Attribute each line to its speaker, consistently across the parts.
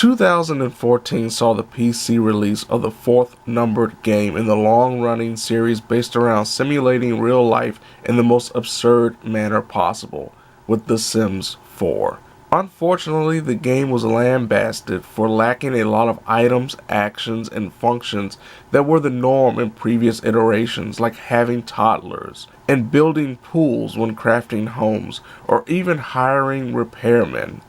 Speaker 1: 2014 saw the PC release of the fourth numbered game in the long-running series based around simulating real life in the most absurd manner possible, with The Sims 4. Unfortunately, the game was lambasted for lacking a lot of items, actions, and functions that were the norm in previous iterations, like having toddlers, and building pools when crafting homes, or even hiring repairmen.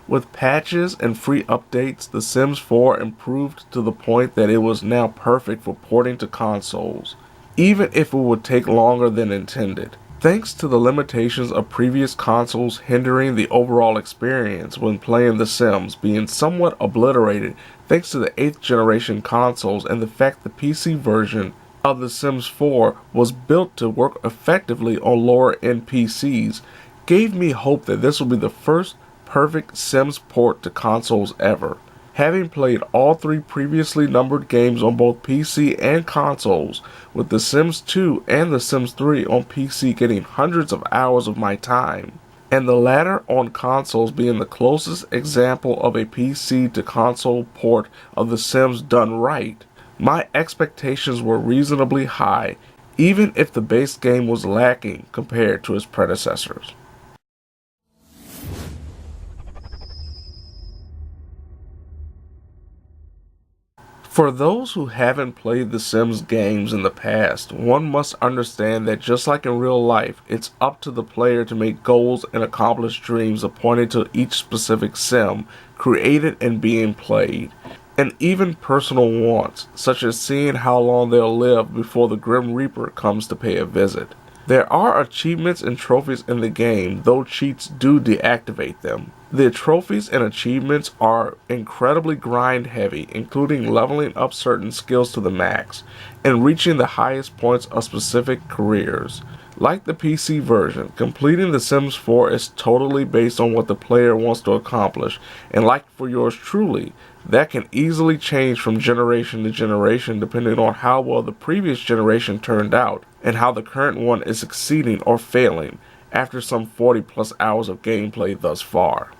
Speaker 1: With patches and free updates, The Sims 4 improved to the point that it was now perfect for porting to consoles, even if it would take longer than intended. Thanks to the limitations of previous consoles hindering the overall experience when playing The Sims being somewhat obliterated thanks to the 8th generation consoles and the fact the PC version of The Sims 4 was built to work effectively on lower end PCs, gave me hope that this will be the first perfect Sims port to consoles ever. Having played all three previously numbered games on both PC and consoles, with The Sims 2 and The Sims 3 on PC getting hundreds of hours of my time, and the latter on consoles being the closest example of a PC to console port of The Sims done right, my expectations were reasonably high, even if the base game was lacking compared to its predecessors. For those who haven't played The Sims games in the past, one must understand that just like in real life, it's up to the player to make goals and accomplish dreams appointed to each specific Sim created and being played, and even personal wants, such as seeing how long they'll live before the Grim Reaper comes to pay a visit. There are achievements and trophies in the game, though cheats do deactivate them. The trophies and achievements are incredibly grind heavy, including leveling up certain skills to the max, and reaching the highest points of specific careers. Like the PC version, completing The Sims 4 is totally based on what the player wants to accomplish, and like for yours truly, that can easily change from generation to generation depending on how well the previous generation turned out, and how the current one is succeeding or failing after some 40 plus hours of gameplay thus far.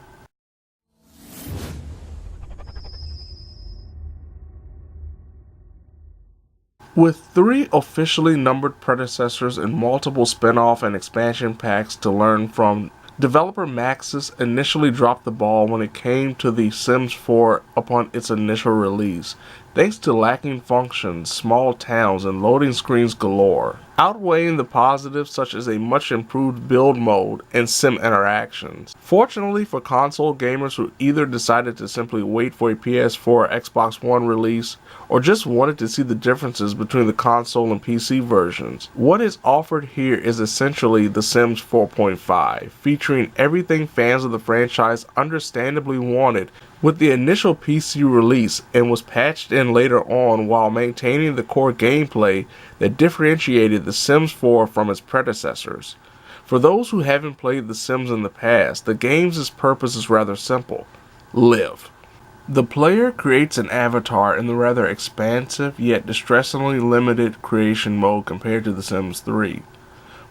Speaker 1: With 3 officially numbered predecessors and multiple spin-off and expansion packs to learn from, developer Maxis initially dropped the ball when it came to The Sims 4 upon its initial release, thanks to lacking functions, small towns, and loading screens galore, outweighing the positives such as a much improved build mode and sim interactions. Fortunately for console gamers who either decided to simply wait for a PS4 Xbox One release or just wanted to see the differences between the console and PC versions, what is offered here is essentially The Sims 4.5, featuring everything fans of the franchise understandably wanted with the initial PC release, and was patched in later on while maintaining the core gameplay that differentiated The Sims 4 from its predecessors. For those who haven't played The Sims in the past, the game's purpose is rather simple: live. The player creates an avatar in the rather expansive yet distressingly limited creation mode compared to The Sims 3.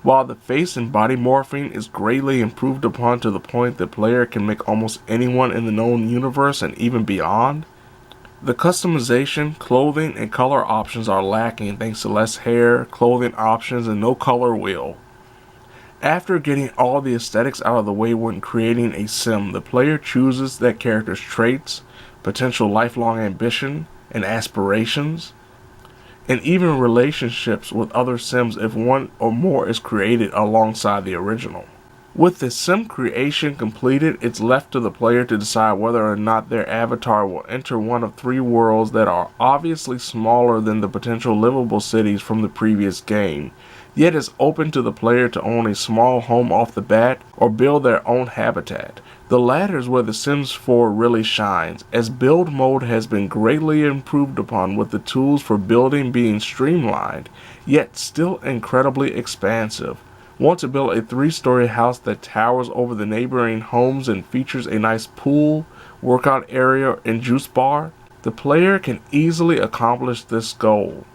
Speaker 1: While the face and body morphing is greatly improved upon to the point the player can make almost anyone in the known universe and even beyond, the customization, clothing, and color options are lacking thanks to less hair, clothing options, and no color wheel. After getting all the aesthetics out of the way when creating a sim, the player chooses that character's traits, potential lifelong ambition, and aspirations, and even relationships with other Sims if one or more is created alongside the original. With the sim creation completed, it's left to the player to decide whether or not their avatar will enter one of 3 worlds that are obviously smaller than the potential livable cities from the previous game, yet is open to the player to own a small home off the bat or build their own habitat. The latter is where The Sims 4 really shines, as build mode has been greatly improved upon with the tools for building being streamlined, yet still incredibly expansive. Want to build a 3-story house that towers over the neighboring homes and features a nice pool, workout area, and juice bar? The player can easily accomplish this goal.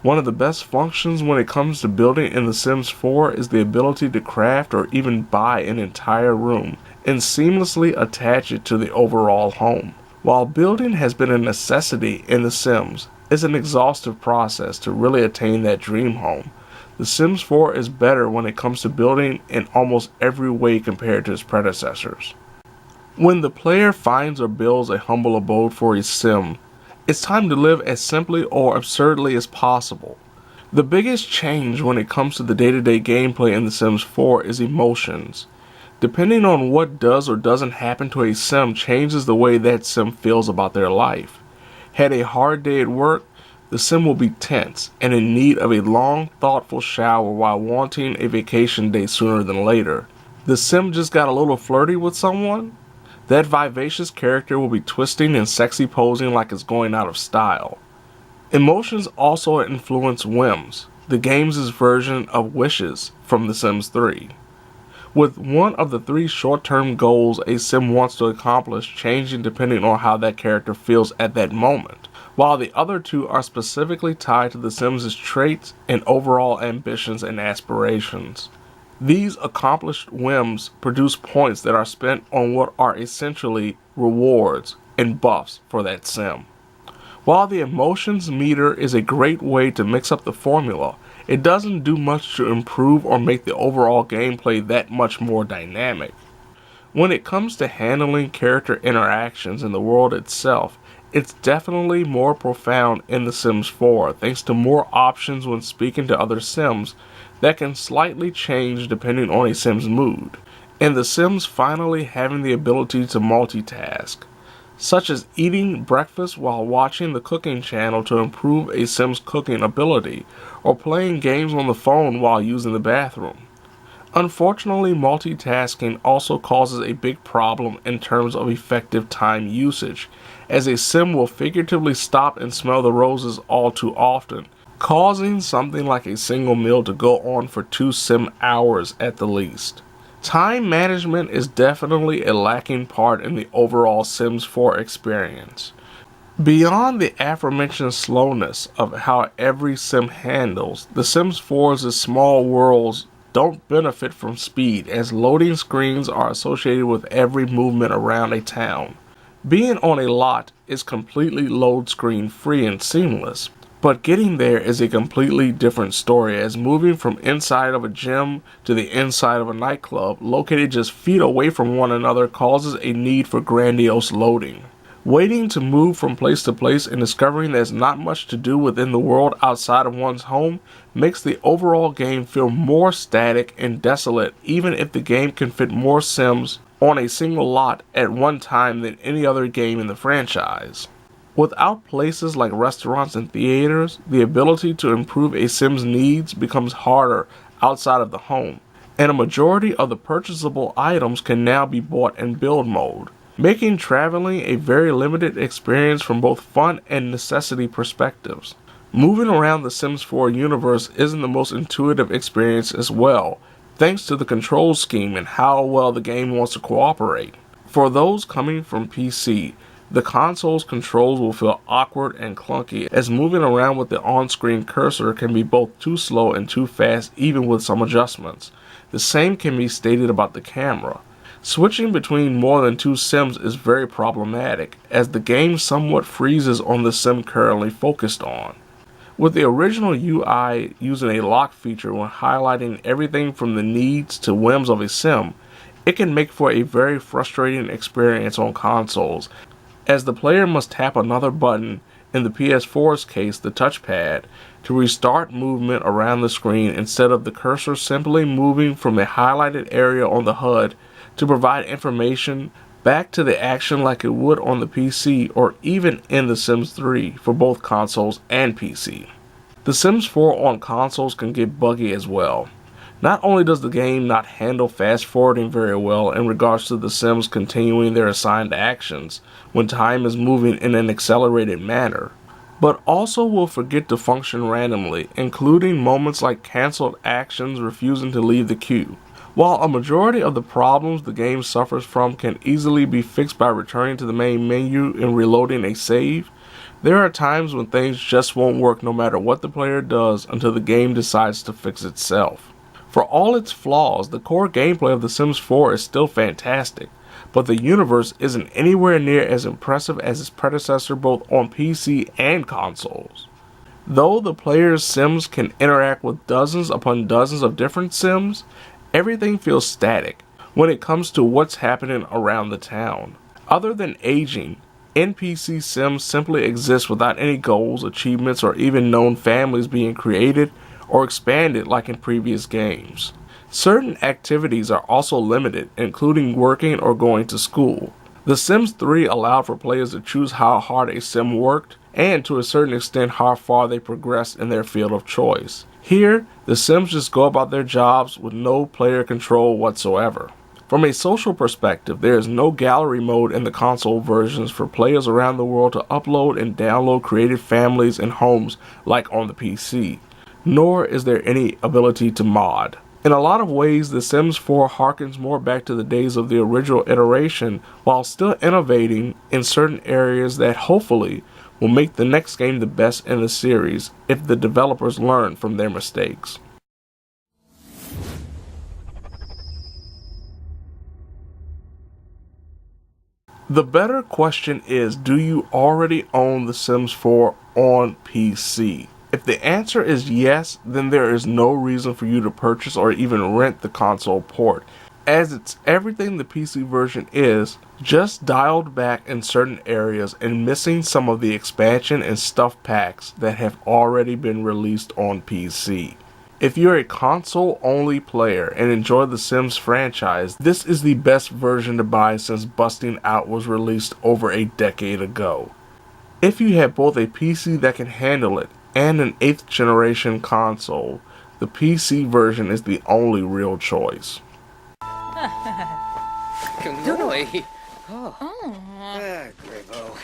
Speaker 1: One of the best functions when it comes to building in The Sims 4 is the ability to craft or even buy an entire room and seamlessly attach it to the overall home. While building has been a necessity in The Sims, it's an exhaustive process to really attain that dream home. The Sims 4 is better when it comes to building in almost every way compared to its predecessors. When the player finds or builds a humble abode for a sim, it's time to live as simply or absurdly as possible. The biggest change when it comes to the day-to-day gameplay in The Sims 4 is emotions. Depending on what does or doesn't happen to a sim changes the way that sim feels about their life. Had a hard day at work, the sim will be tense and in need of a long, thoughtful shower while wanting a vacation day sooner than later. The sim just got a little flirty with someone? That vivacious character will be twisting and sexy posing like it's going out of style. Emotions also influence whims, the game's version of wishes from The Sims 3. With one of the 3 short-term goals a sim wants to accomplish changing depending on how that character feels at that moment, while the other 2 are specifically tied to the Sims' traits and overall ambitions and aspirations. These accomplished whims produce points that are spent on what are essentially rewards and buffs for that sim. While the emotions meter is a great way to mix up the formula, it doesn't do much to improve or make the overall gameplay that much more dynamic. When it comes to handling character interactions in the world itself, it's definitely more profound in The Sims 4 thanks to more options when speaking to other Sims that can slightly change depending on a Sim's mood, and the Sims finally having the ability to multitask, such as eating breakfast while watching the cooking channel to improve a Sim's cooking ability, or playing games on the phone while using the bathroom. Unfortunately, multitasking also causes a big problem in terms of effective time usage, as a sim will figuratively stop and smell the roses all too often, causing something like a single meal to go on for 2 sim hours at the least. Time management is definitely a lacking part in the overall Sims 4 experience. Beyond the aforementioned slowness of how every sim handles, The Sims 4's small worlds don't benefit from speed, as loading screens are associated with every movement around a town. Being on a lot is completely load screen free and seamless, but getting there is a completely different story, as moving from inside of a gym to the inside of a nightclub located just feet away from one another causes a need for grandiose loading. Waiting to move from place to place and discovering there's not much to do within the world outside of one's home makes the overall game feel more static and desolate, even if the game can fit more Sims on a single lot at one time than any other game in the franchise. Without places like restaurants and theaters, the ability to improve a Sim's needs becomes harder outside of the home, and a majority of the purchasable items can now be bought in build mode, making traveling a very limited experience from both fun and necessity perspectives. Moving around the Sims 4 universe isn't the most intuitive experience as well, thanks to the control scheme and how well the game wants to cooperate. For those coming from PC, the console's controls will feel awkward and clunky, as moving around with the on-screen cursor can be both too slow and too fast even with some adjustments. The same can be stated about the camera. Switching between more than 2 Sims is very problematic, as the game somewhat freezes on the Sim currently focused on. With the original UI using a lock feature when highlighting everything from the needs to whims of a Sim, it can make for a very frustrating experience on consoles, as the player must tap another button, in the PS4's case the touchpad, to restart movement around the screen instead of the cursor simply moving from a highlighted area on the HUD to provide information back to the action like it would on the PC or even in The Sims 3 for both consoles and PC. The Sims 4 on consoles can get buggy as well. Not only does the game not handle fast forwarding very well in regards to the Sims continuing their assigned actions when time is moving in an accelerated manner, but also will forget to function randomly, including moments like cancelled actions refusing to leave the queue. While a majority of the problems the game suffers from can easily be fixed by returning to the main menu and reloading a save, there are times when things just won't work no matter what the player does until the game decides to fix itself. For all its flaws, the core gameplay of The Sims 4 is still fantastic. but the universe isn't anywhere near as impressive as its predecessor both on PC and consoles. Though the player's Sims can interact with dozens upon dozens of different Sims, everything feels static when it comes to what's happening around the town. Other than aging, NPC Sims simply exist without any goals, achievements, or even known families being created or expanded like in previous games. Certain activities are also limited, including working or going to school. The Sims 3 allowed for players to choose how hard a Sim worked, and to a certain extent how far they progressed in their field of choice. Here, the Sims just go about their jobs with no player control whatsoever. From a social perspective, there is no gallery mode in the console versions for players around the world to upload and download created families and homes like on the PC, nor is there any ability to mod. In a lot of ways, The Sims 4 harkens more back to the days of the original iteration while still innovating in certain areas that hopefully will make the next game the best in the series if the developers learn from their mistakes. The better question is, do you already own The Sims 4 on PC? If the answer is yes, then there is no reason for you to purchase or even rent the console port, as it's everything the PC version is, just dialed back in certain areas and missing some of the expansion and stuff packs that have already been released on PC. If you're a console-only player and enjoy the Sims franchise, this is the best version to buy since Busting Out was released over a decade ago. If you have both a PC that can handle it and an 8th generation console, the PC version is the only real choice.
Speaker 2: Kanoy! Oh. Grabo.